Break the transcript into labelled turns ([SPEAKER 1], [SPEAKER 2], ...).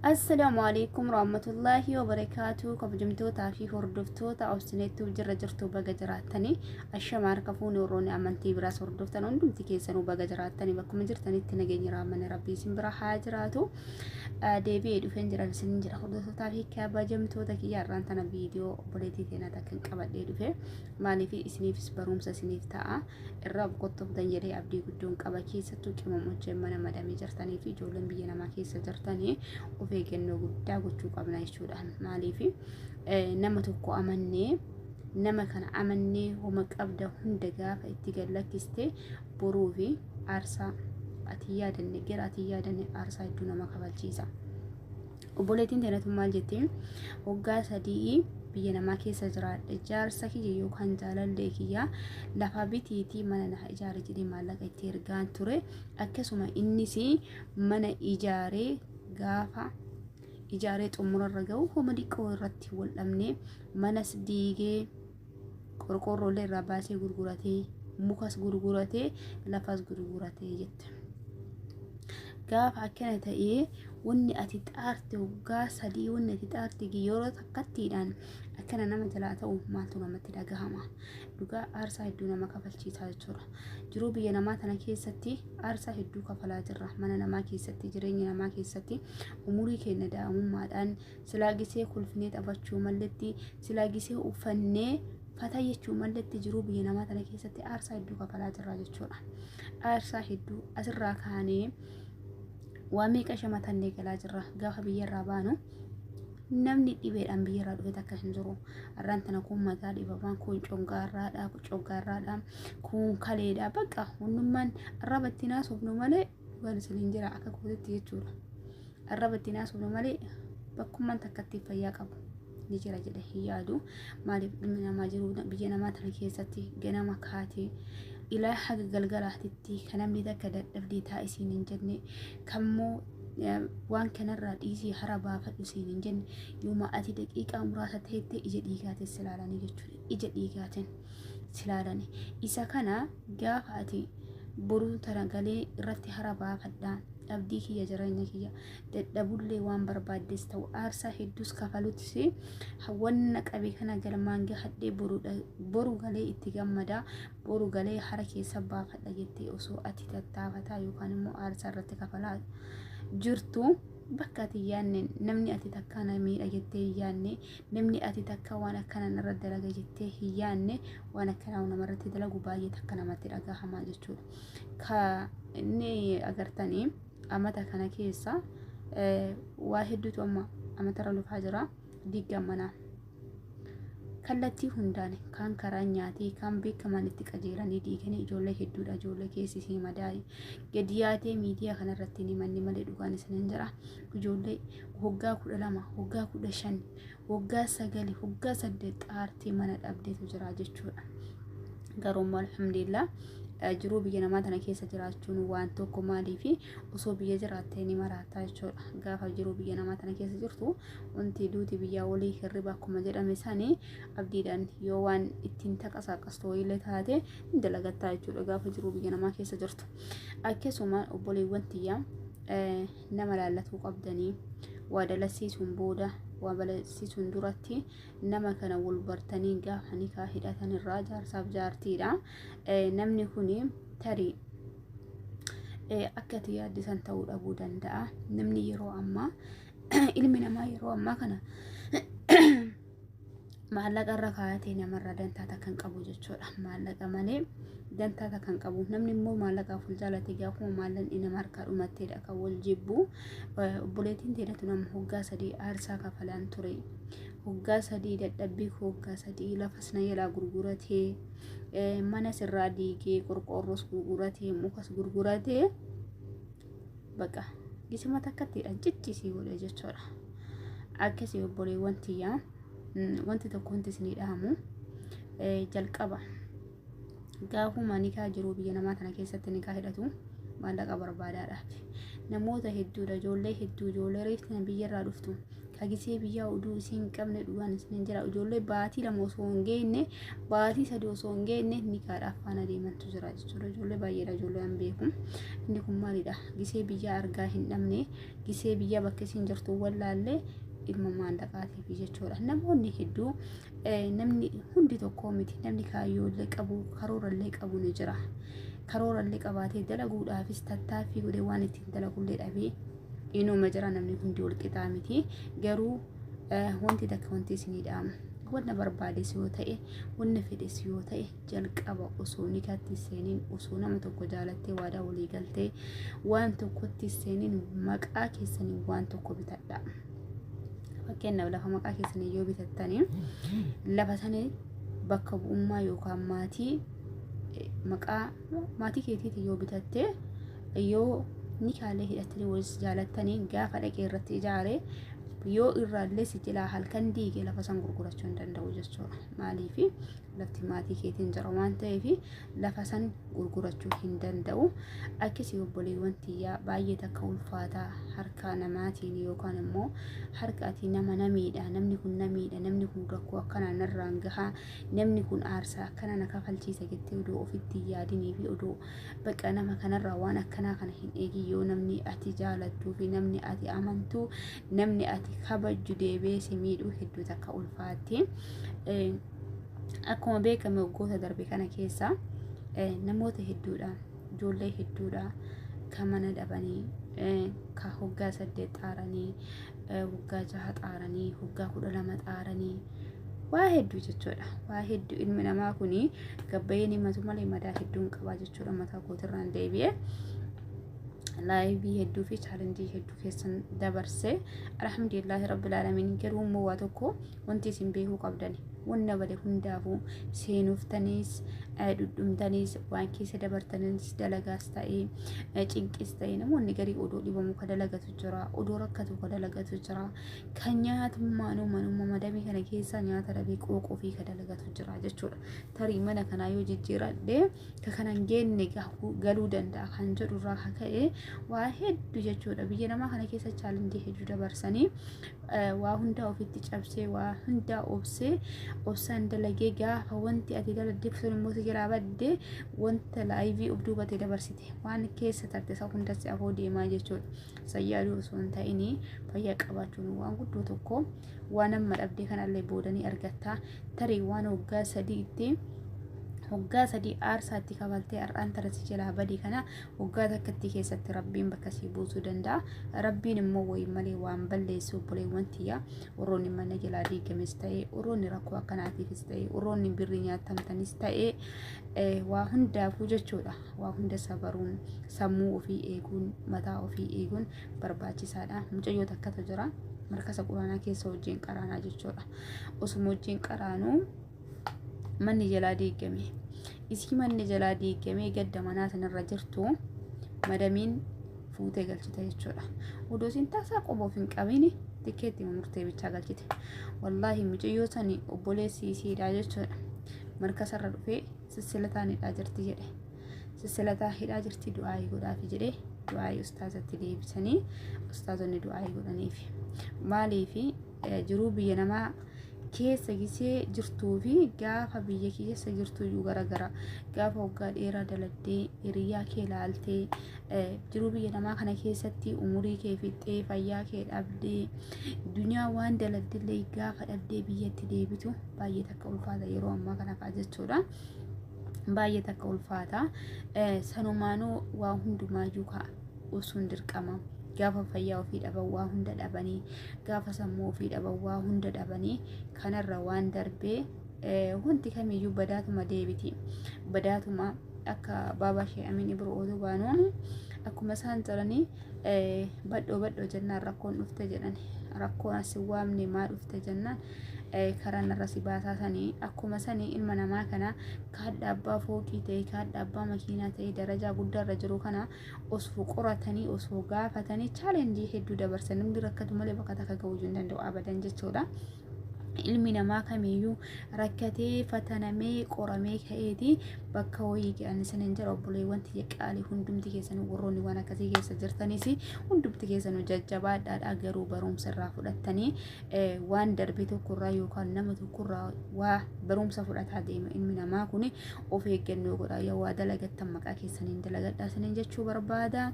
[SPEAKER 1] السلام عليكم ورحمة الله وبركاته. كبجمتو تافي هردفتو تأوسنيتو جرجرتو بجراتني الشمار كفوني وروني أمانتي براس هردفتن وندم تكيسنو بجراتني بكم جرتني تنجيني رامن ربي سنبرا حاجراتو ديبي دفن جرال سنجر هردفتو تافي كبجمتو تكي يارانتنا فيديو بوليتي تينا تكن كبد ديدفه مالي في اسنيف سبروم سنيف تاء الرب قطب دنجري أبدي قدون كبكي ستو كم مجمنا مدامي جرتني في جولن بينا ما كيس جرتني وفيجنو قد وجهك قبنا يشودهن ماليفي نما تكو أمني نما كان أمني ومك أبدا هندقا فإتقال كستي بروفي أرسا أتياد النجر أتياد أرسا يدونا ما قبل جيزا وبولتين تنا ثم الجتين وقاس دي بينا ما كيس جراد إجار سكي يو كان جالل لكيا لفا بيتي من نح إجار جدي مالك إتيرجان توري أكسوما إنسي من إجاري gaafa ijaaree xumurarra gahu homa diqqoo irratti wal dhabne manas diigee qorqorroolee irraa baasee gurguratee mukas gurguratee lafas gurguratee jette. Gaafa akkana ta'ee wanni ati xaarte waggaa sadii wanni ati xaarte yeroo takkattiidhaan akkana nama jalaa ta'u maaltu namatti dhagahama. Dhugaa aarsaa hedduu nama kafalchiisaa jechuudha. Jiruu biyya namaa tana keessatti aarsaa hedduu kafalaa jirra. Mana namaa keessatti jireenya namaa keessatti umurii keenya daa'imummaadhaan silaagisee kolfinee taphachuu malletti silaagisee uffannee fata jechuu malletti jiruu biyya namaa tana keessatti aarsaa hedduu kafalaa jirra jechuudha. Aarsaa hedduu asirraa kaanee waamee qashamatan galaa jirra. Gaafa biyyarraa baanu namni dhibeedhaan biyyarraa dhufe takka hin jiru. Arraan tana kun mataa dhibamaan kun coggaarraadha kun kaleedha bakka hundummaan arrabatti naasofnu malee dhugaan isiniin jira akka kootitti jechuudha. Arrabatti naasofnu malee bakkummaan takkatti fayyaa qabu ni jira jedhe hin yaadu. Maaliif dhimmi namaa jiru biyya namaa tana keessatti ganama kaatee ilaa haga galgalaatitti kan namni takka dadhabdee taa'isiin hin jenne kammoo waan kanarraa dhiisii hara baafadhu siin hin jenne yooma ati daqiiqaa muraasa ta'etti ija dhiigaatiin silaalanii jechuudha. Ija dhiigaatiin silaalanii isa kana gaafa ati boruu tana galee irratti hara baafadhaa abdii kiyya jireenya kiyya dadhabullee waan barbaaddes ta'u aarsaa hedduus kafalutti wanna qabe kana galmaan gahadhee boru galee itti gammada boru galee hara keessa baafadha jettee osoo ati tattaafataa yookaan immoo aarsaa irratti kafalaa jirtu bakka ati yaanne namni ati takka na miidha jettee yaanne namni ati takka waan akkana narra dalaga jettee yaanne waan akkana namarratti dalagu baay'ee takka namatti dhagahamaa jechuudha. Ka inni agartanii amata kana keessa waa hedduutu amma amatara lufaa jira diggamana kallattii hundaan kan karaa nyaatii kan beekaman itti qajeelanii diiganii ijoollee hedduudha. Ijoollee keessisii madaa'e gadi yaatee miidiyaa kanarratti ni manni malee dhugaan isiniin jira. Ijoollee waggaa 12 waggaa 15 waggaa 9 waggaa 8 xaartii mana dhabdeetu jira jechuudha. Garuu alhamdulillah jiruu biyya namaa tana keessa jiraachuun waan tokko maaliifi osoo biyya jiraattee ni maraataa jechuudha. Gaafa jiruu biyya namaa tana keessa jirtu wanti duuti biyya walii hirriba akkuma jedhame isaanii abdiidhaan yoo waan ittiin taqasaaqastu illee taate hin dalagattaa jechuudha. Gaafa jiruu biyya namaa keessa jirtu akkasuma obboleewwan tiyyaa nama laallatuu qabdanii waa dalasiisuun booda waa balasiisuun duratti nama kana wal bartanii gaafa nikaa hidhatan irraa jaarsaaf jaartiidha. Namni kuni tarii akka yaaddisan ta'uu dhabuu danda'a. Namni yeroo ammaa ilmi namaa yeroo ammaa kana maallaqa irra kaayatee namarraa dantaa kan qabu jechuudha. Maallaqa malee dantaa kan qabu namni immoo maallaqaaf wal jaalate gaafuma maallaqni nama harkaa dhumatteedha kan wal jibbu. Obboleettiin teedhatu nama hoggaa 3 aarsaa kafalaan ture. Hoggaa 3 dadhabbii hoggaa 3 lafas na jalaa gurguratee mana sirraa diigee qorqorroos gurguratee mukas gurguratee baqa gisima takkattiidha jechisii godhe jechuudha. Akkasii obboleewwan tiyyaa wanti tokko wanti isinii dhahamu jalqaba gaafuma nikaa jiruu biyya namaa tana keessatti nikaa hidhatu maallaqa barbaadaadhaaf namoota hedduudha ijoollee hedduu ijoollee reeftina biyyarraa dhuftu kagisee biyyaa oduu isiin qabne dhugaan isin jira ijoollee baatii lama osoo hin geenne baatii sadii osoo hin geenne nikaadhaaf faana deemantu jira jechuudha ijoollee baay'eedha ijoollee an beeku inni kun maalidha gisee biyyaa argaa hin dhabne gisee biyyaa bakka isiin jirtu wallaallee ilma maallaqaatiif jechuudha namoonni hedduu namni hundi tokko miti namni kaayyoolee qabu karoorallee qabu ni jira karoorallee qabaatee dalaguudhaafis tattaaffii godhee waan ittiin dalagullee dhabee inuma jira namni hundi wal qixaa miti garuu wanti takka wanti isinii dhaamu wanna barbaades yoo ta'e wanna fedhes yoo ta'e jalqaba osoo nikaatti seeniin osoo nama tokko jaalattee waadaa walii galtee waan tokkotti seeniin maqaa keessanii waan tokko bitadha fakkeenyaaf lafa maqaa keessanii yoo bitattanii lafa sana bakka bu'ummaa yookaan maqaa maatii keetiitiin yoo bitatte yoo nikaalee hidhattanii walis jaalattanii gaafa dhaqee irratti ijaare yoo irraallee si jilaa halkan diigee lafa san gurgurachuu hin danda'u jechuudha maaliif lafti maatii keetiin jira waan ta'eef lafa san gurgurachuu hin danda'u akkasii obboleewwan tiyyaa baay'ee takka ulfaataa harka namaatiin yookaan immoo harka ati nama namiidha namni kun namiidha namni kun rakkoo akkanaa narraan gahaa namni kun aarsaa akkana na kafalchiisa jettee odoo ofitti yaadinii fi odoo baqa nama kanarraa waan akkanaa kana hin eegin yoo namni ati jaalattuu fi namni ati amantuu namni ati kabajju deebee si miidhuu hedduu takka ulfaatti akkuma beekame waggoota darbe kana keessa namoota hedduudha ijoollee hedduudha kan mana dhabanii ka hoggaa 8 xaaranii hoggaa 6 xaaranii hoggaa 12 xaaranii waa hedduu jechuudha waa hedduu ilmi namaa kuni gabbayeen himatu malee madaa hedduun qabaa jechuudha mataa kootirraan deebi'ee laayivii hedduu fi chaalenjii hedduu keessan dabarse alhamdulillahi rabbil alamin garuu immoo waa tokko wanti isin beekuu qabdani wanna bade hundaafuu seenuuftanis dhudhumtanis waan keessa dabartanis dalagaas ta'ee cinqis ta'ee namoonni garii odoo dhibamu ka dalagatu jira odoo rakkatu ka dalagatu jira kan nyaatummaanuu manuma madamii kana keessa nyaata dhabee qooqoo fi ka dalagatu jira jechuudha tarii mana kanaa yoo jijjiiradhe ka kanan geenne galuu danda'a kan jedhu irraa ka'ee waa hedduu jechuudha biyya namaa kana keessa chaalenjii hedduu dabarsanii waa hundaa ofitti cabsee waa hundaa obsaan dalagee gaafa wanti ati dalagdeef sun immoo si jiraa badde wanta laayivii of duubatee dabarsite waan keessa tarte isa hundas afoo deemaa jechuudha sayyaaduu osoo hin ta'in fayyaa qabaachuun waan guddoo tokko waan amma dhabdee kanallee boodanii argatta tarii waan waggaa 3 itti hoggaa 3 aarsaatti kafaltee har'aan tarasi jalaa badii kana hoggaa takkatti keessatti rabbiin bakka sii buusuu danda'a rabbiin immoo wayii malee waan balleessu obboleewwan tiyyaa warroonni mana jalaa diigames ta'ee warroonni rakkoo akkanaatiifis ta'ee warroonni birrii nyaatamtanis ta'ee waa hundaafuu jechuudha waa hunda sabaruun sammuu ofii eeguun mataa ofii eeguun barbaachisaadha mucayyoo takkatu jira markasa quraanaa keessa wajjin qaraanaa jechuudha osuma wajjin qaraanuu manni jalaa diigame isii manni jalaa diigame gadda manaa sanarra jirtu madamiin fuutee galchite jechuudha odoo isin taasaa qoboof hin qabini tikeetti murtee bichaa galchite wallaahi mucayyoo sani obboleessi isiidha jechuudha markasarra dhufee sissilataan hidhaa jirti jedhe sissilataa hidhaa jirti du'aayii godhaafi jedhe du'aayii ustaazatti deebisanii ustaazonni du'aayii godhaniifi maaliifi jiruu biyya namaa keessa gisee jirtuu fi gaafa biyya keessa jirtu iyyuu garagara gaafa waggaa dheeraa daladdee hiriyaa kee laaltee jiruu biyya namaa kana keessatti umurii kee fixxee fayyaa kee dhabdee duniyaa waan daladdillee gaafa dhabdee biyyatti deebitu baay'ee takka ulfaata yeroo ammaa kana fa'aa jechuudha baay'ee takka ulfaata sanumaanuu waa hundumaayyuu ka'a usuun dirqama gaafa fayyaa ofii dhaban waa hunda dhabanii gaafa sammuu ofii dhaban waa hunda dhabanii kanarra waan darbee wanti kamiyyuu badaatuma deebiti badaatuma akka baaba shee amin ibru oduu baanuun akkuma isaan jiranii badhoo jennaan rakkoon dhufte jedhan rakkoon asi waamne maa dhufte jennaan karaan irra si baasaasanii akkuma sanii ilma namaa kana kaadha abbaa fooqii ta'e kaadha abbaa makiinaa ta'e darajaa guddaarra jiru kana osoo qoratanii osoo gaafatanii chaalenjii hedduu dabarsan namni rakkatu malee bakka takka ga'uu hin danda'u abadan jechuudha ilmi namaa kamiyyuu rakkatee fatanamee qoramee ka'eeti bakka wayii ga'an sanin jira obboleewwan tiyya qaalii hundumti keessan warroonni waan akkasii keessa jirtanis hundumti keessan jajjabaadhaadha garuu barumsa irraa fudhattanii waan darbe tokkorraa yookaan nama tokkorraa waa barumsa fudhataa deema ilmi namaa kun of eeggannoo godha yaa waa dalagattan maqaa keessaniin dalagadhaa sanin jechuu barbaada.